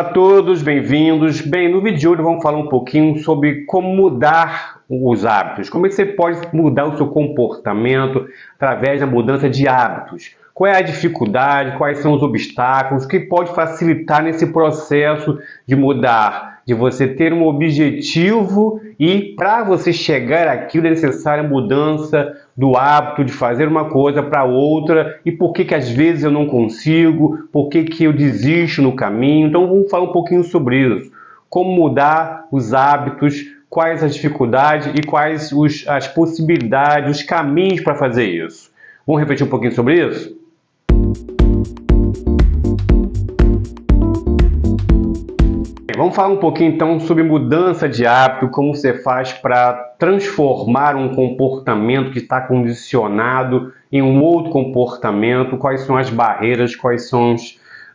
Olá a todos, bem-vindos. Bem, no vídeo de hoje vamos falar um pouquinho sobre como mudar os hábitos. Como é que você pode mudar o seu comportamento através da mudança de hábitos? Qual é a dificuldade, quais são os obstáculos, o que pode facilitar nesse processo de mudar, de você ter um objetivo e para você chegar àquilo é necessária a mudança do hábito de fazer uma coisa para outra e por que às vezes eu não consigo, por que eu desisto no caminho. Então vamos falar um pouquinho sobre isso. Como mudar os hábitos, quais as dificuldades e quais as possibilidades, os caminhos para fazer isso. Vamos repetir um pouquinho sobre isso? Vamos falar um pouquinho então sobre mudança de hábito, como você faz para transformar um comportamento que está condicionado em um outro comportamento, quais são as barreiras, quais são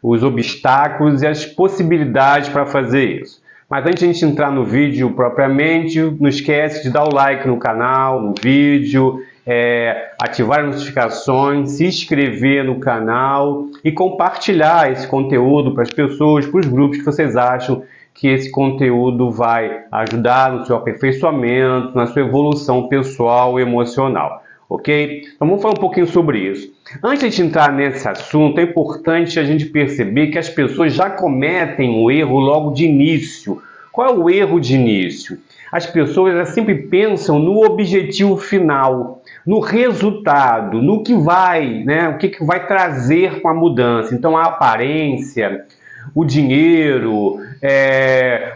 os obstáculos e as possibilidades para fazer isso. Mas antes de a gente entrar no vídeo propriamente, não esquece de dar o like no canal, no vídeo, ativar as notificações, se inscrever no canal e compartilhar esse conteúdo para as pessoas, para os grupos que vocês acham que esse conteúdo vai ajudar no seu aperfeiçoamento, na sua evolução pessoal e emocional, ok? Então vamos falar um pouquinho sobre isso. Antes de entrar nesse assunto, é importante a gente perceber que as pessoas já cometem o erro logo de início. Qual é o erro de início? As pessoas sempre pensam no objetivo final, no resultado, no que vai, né? O que vai trazer com a mudança. Então a aparência, o dinheiro,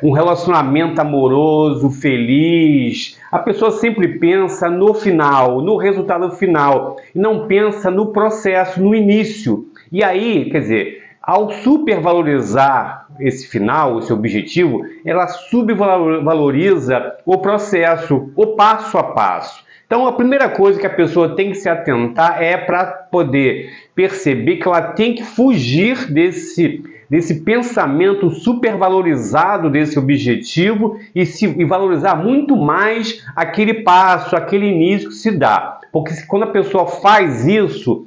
um relacionamento amoroso, feliz. A pessoa sempre pensa no final, no resultado final, e não pensa no processo, no início. E aí, quer dizer, ao supervalorizar esse final, esse objetivo, ela subvaloriza o processo, o passo a passo. Então, a primeira coisa que a pessoa tem que se atentar é para poder perceber que ela tem que fugir desse pensamento supervalorizado desse objetivo e valorizar muito mais aquele passo, aquele início que se dá. Porque quando a pessoa faz isso,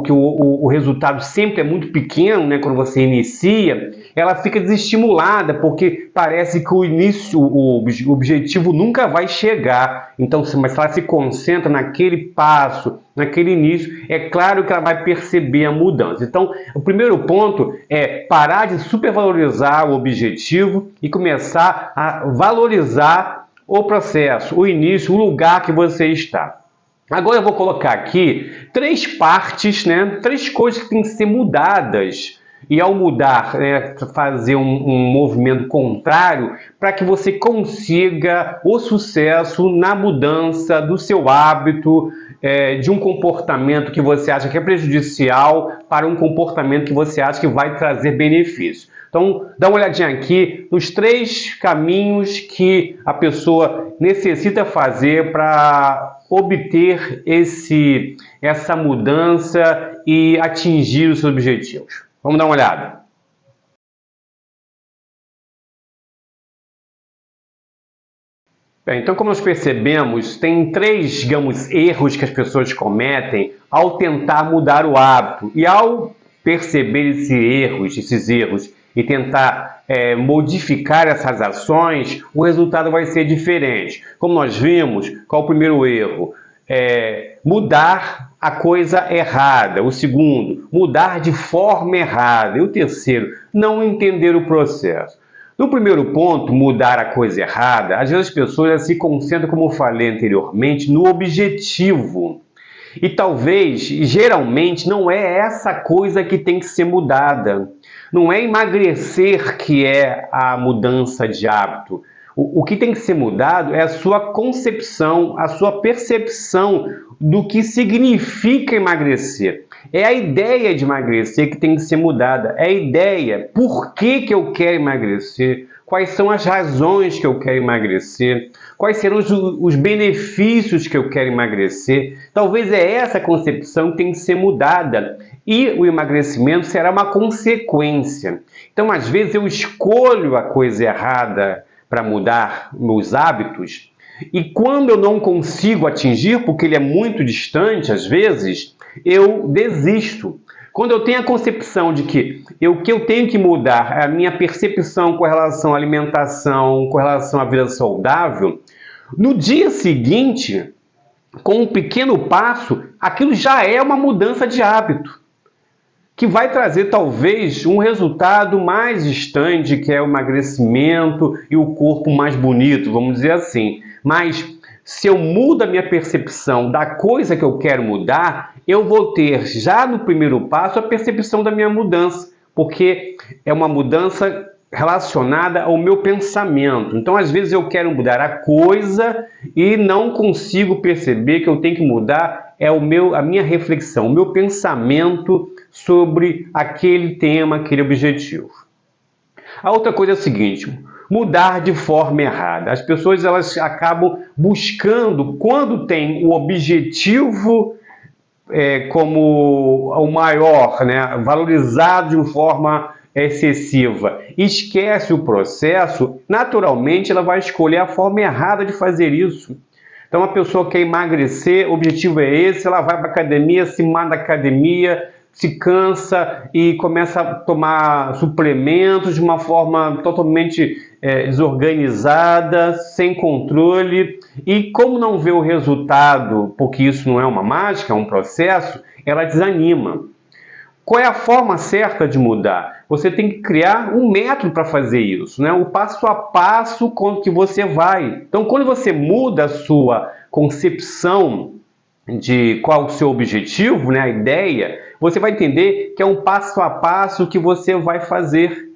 o resultado sempre é muito pequeno, né, quando você inicia, ela fica desestimulada, porque parece que o objetivo nunca vai chegar. Então, mas se ela se concentra naquele passo, naquele início, é claro que ela vai perceber a mudança. Então, o primeiro ponto é parar de supervalorizar o objetivo e começar a valorizar o processo, o início, o lugar que você está. Agora eu vou colocar aqui três partes, né? Três coisas que têm que ser mudadas. E ao mudar, fazer um movimento contrário para que você consiga o sucesso na mudança do seu hábito, de um comportamento que você acha que é prejudicial para um comportamento que você acha que vai trazer benefício. Então, dá uma olhadinha aqui nos três caminhos que a pessoa necessita fazer para obter essa mudança e atingir os seus objetivos. Vamos dar uma olhada. Bem, então, como nós percebemos, tem três, digamos, erros que as pessoas cometem ao tentar mudar o hábito. E ao perceber esses erros e tentar modificar essas ações, o resultado vai ser diferente. Como nós vimos, qual é o primeiro erro? Mudar a coisa errada. O segundo, mudar de forma errada. E o terceiro, não entender o processo. No primeiro ponto, mudar a coisa errada, às vezes as pessoas se concentram, como eu falei anteriormente, no objetivo. E talvez, geralmente, não é essa coisa que tem que ser mudada. Não é emagrecer que é a mudança de hábito. O que tem que ser mudado é a sua concepção, a sua percepção do que significa emagrecer. É a ideia de emagrecer que tem que ser mudada. É a ideia, por que eu quero emagrecer? Quais são as razões que eu quero emagrecer? Quais serão os benefícios que eu quero emagrecer? Talvez é essa concepção que tem que ser mudada. E o emagrecimento será uma consequência. Então, às vezes, eu escolho a coisa errada para mudar meus hábitos, e quando eu não consigo atingir, porque ele é muito distante, às vezes, eu desisto. Quando eu tenho a concepção de que o que eu tenho que mudar é a minha percepção com relação à alimentação, com relação à vida saudável, no dia seguinte, com um pequeno passo, aquilo já é uma mudança de hábito, que vai trazer talvez um resultado mais distante, que é o emagrecimento e o corpo mais bonito, vamos dizer assim. Mas se eu mudo a minha percepção da coisa que eu quero mudar, eu vou ter já no primeiro passo a percepção da minha mudança, porque é uma mudança relacionada ao meu pensamento. Então, às vezes eu quero mudar a coisa e não consigo perceber que eu tenho que mudar a minha reflexão, o meu pensamento sobre aquele tema, aquele objetivo. A outra coisa é o seguinte: mudar de forma errada. As pessoas elas acabam buscando, quando tem o objetivo como o maior, né, valorizado de uma forma excessiva, esquece o processo, naturalmente ela vai escolher a forma errada de fazer isso. Então, a pessoa quer emagrecer, o objetivo é esse, ela vai para a academia, se mata na academia, se cansa e começa a tomar suplementos de uma forma totalmente desorganizada, sem controle, e como não vê o resultado, porque isso não é uma mágica, é um processo, ela desanima. Qual é a forma certa de mudar? Você tem que criar um método para fazer isso, né? O passo a passo com que você vai. Então, quando você muda a sua concepção de qual o seu objetivo, né, a ideia, você vai entender que é um passo a passo que você vai fazer.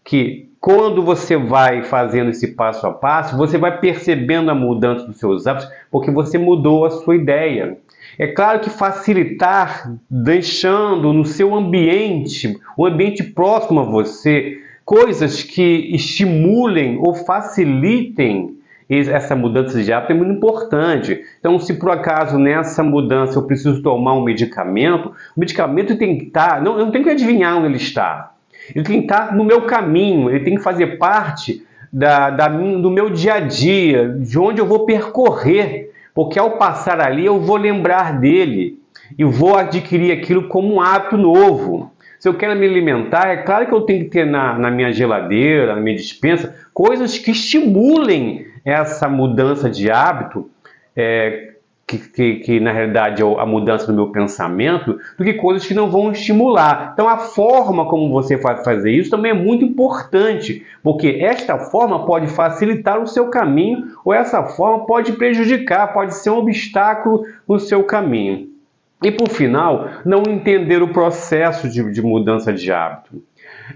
Que quando você vai fazendo esse passo a passo, você vai percebendo a mudança dos seus hábitos, porque você mudou a sua ideia. É claro que facilitar, deixando no seu ambiente, um ambiente próximo a você, coisas que estimulem ou facilitem essa mudança de hábito é muito importante. Então, se por acaso nessa mudança eu preciso tomar um medicamento, o medicamento tem que estar, eu não tenho que adivinhar onde ele está. Ele tem que estar no meu caminho, ele tem que fazer parte do meu dia a dia, de onde eu vou percorrer. Porque ao passar ali eu vou lembrar dele e vou adquirir aquilo como um hábito novo. Se eu quero me alimentar, é claro que eu tenho que ter na minha geladeira, na minha despensa, coisas que estimulem essa mudança de hábito, que na realidade é a mudança do meu pensamento, do que coisas que não vão estimular. Então a forma como você vai fazer isso também é muito importante, porque esta forma pode facilitar o seu caminho ou essa forma pode prejudicar, pode ser um obstáculo no seu caminho. E por final, não entender o processo de mudança de hábito.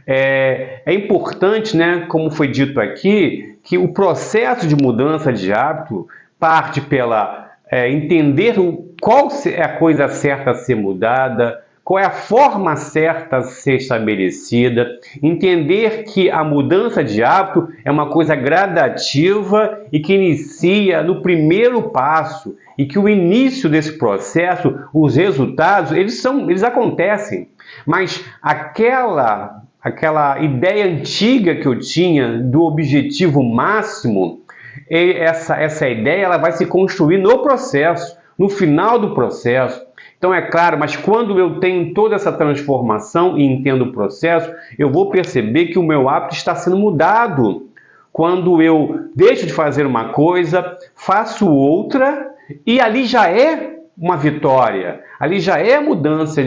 É importante, né, como foi dito aqui, que o processo de mudança de hábito parte pela entender qual é a coisa certa a ser mudada, qual é a forma certa a ser estabelecida, entender que a mudança de hábito é uma coisa gradativa e que inicia no primeiro passo e que o início desse processo, os resultados, eles acontecem, mas aquela ideia antiga que eu tinha do objetivo máximo, essa ideia ela vai se construir no processo, no final do processo. Então é claro, mas quando eu tenho toda essa transformação e entendo o processo, eu vou perceber que o meu hábito está sendo mudado. Quando eu deixo de fazer uma coisa, faço outra, e ali já é uma vitória, ali já é a mudança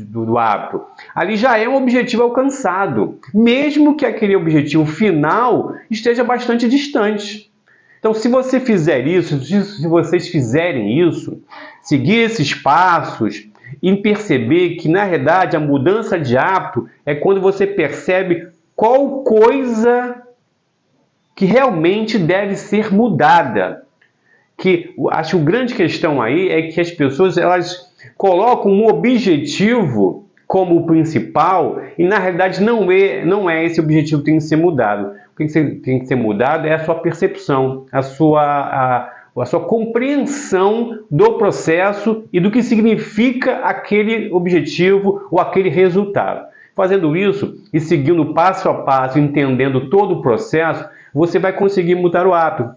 do hábito, ali já é um objetivo alcançado, mesmo que aquele objetivo final esteja bastante distante. Então, se você fizer isso, se vocês fizerem isso, seguir esses passos e perceber que, na verdade, a mudança de hábito é quando você percebe qual coisa que realmente deve ser mudada. Que acho que a grande questão aí é que as pessoas elas colocam um objetivo como o principal e, na realidade, não é esse objetivo que tem que ser mudado. O que tem que ser mudado é a sua percepção, a sua compreensão do processo e do que significa aquele objetivo ou aquele resultado. Fazendo isso e seguindo passo a passo, entendendo todo o processo, você vai conseguir mudar o hábito.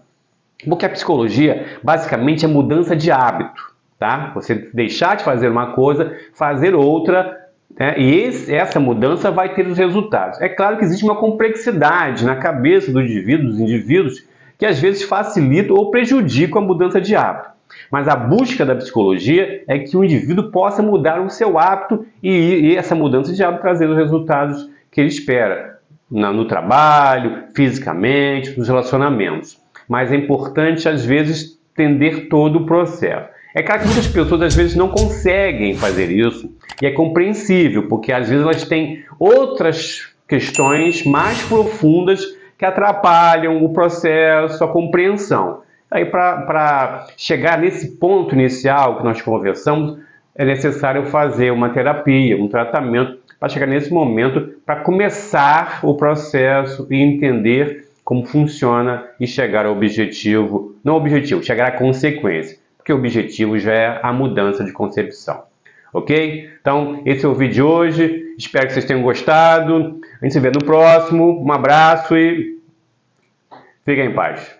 Porque a psicologia, basicamente, é mudança de hábito, tá? Você deixar de fazer uma coisa, fazer outra, né? E essa mudança vai ter os resultados. É claro que existe uma complexidade na cabeça dos indivíduos que às vezes facilita ou prejudica a mudança de hábito. Mas a busca da psicologia é que o indivíduo possa mudar o seu hábito e essa mudança de hábito trazer os resultados que ele espera no trabalho, fisicamente, nos relacionamentos. Mas é importante, às vezes, entender todo o processo. É claro que muitas pessoas, às vezes, não conseguem fazer isso, e é compreensível, porque, às vezes, elas têm outras questões mais profundas que atrapalham o processo, a compreensão. Aí, para chegar nesse ponto inicial que nós conversamos, é necessário fazer uma terapia, um tratamento, para chegar nesse momento, para começar o processo e entender como funciona e chegar ao objetivo, não ao objetivo, chegar à consequência, porque o objetivo já é a mudança de concepção. Ok? Então, esse é o vídeo de hoje, espero que vocês tenham gostado, a gente se vê no próximo, um abraço e fiquem em paz.